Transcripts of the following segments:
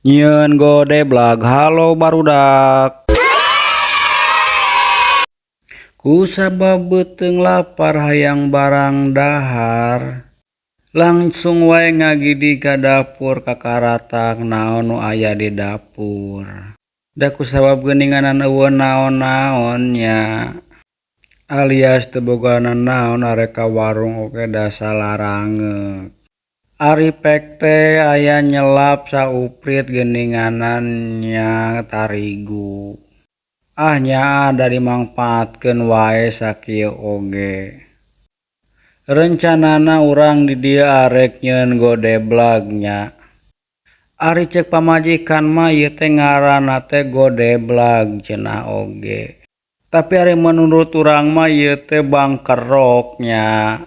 Nyieun gode blag, halo barudak. Kusabab beuteung lapar hayang barang dahar. Langsung wae ngagidi ka dapur kakaratak naon nu aya di dapur. Da kusabab geuninganan eueun naon-naon nya. Alias teu boga nanaon are ka warung oge da salarangeuk. Ari pek teh aya nyelap sauprit geuninganan nya tarigu. Nyaa da dimangpaatkeun wae sakieu oge. Rencanana urang di dieu arek nyieun gode blag nya. Ari ceuk pamajikan mah ieu teh ngaranna teh gode blag cenah oge. Tapi ari menurut urang mah ieu teh bangkerok nya.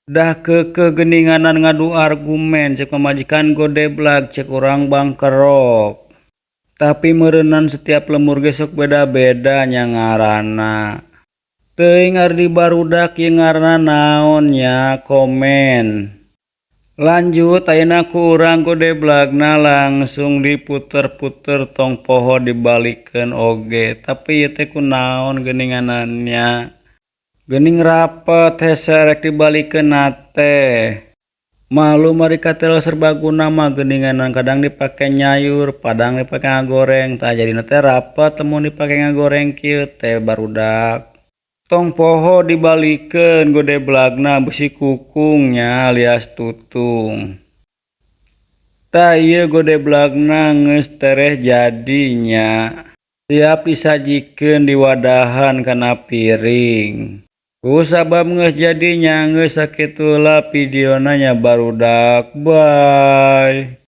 Dah keukeuh geuninganan ngadu argumen ceuk pamajikan gode blag ceuk urang bangkerok. Tapi meureunan setiap lemur ge sok beda-beda nya ngaranna. Teuing ari di barudak ieu ngaranna naon nya komen. Lanjut ayeuna ku urang gode blagna langsung diputer-puter tong poho dibalikeun oge. Tapi ieu teh kunaon geuninganannya. Geuning rapet hese rek dibalikeunna teh. Malum ari katelo serbaguna mah geuninganan kadang dipake nyayur, padang dipake ngagoreng, tah jadina teh rapet lamun dipake ngagoreng kieu teh barudak. Tong poho dibalikeun gode blagna besi kukung nya alias tutung. Tah ieu gode blagna geus tereh jadi nya. Siap disajikeun di wadahan kana piring. Kusabab geus jadi nya geus sakitu heula videona nya barudak. Bye.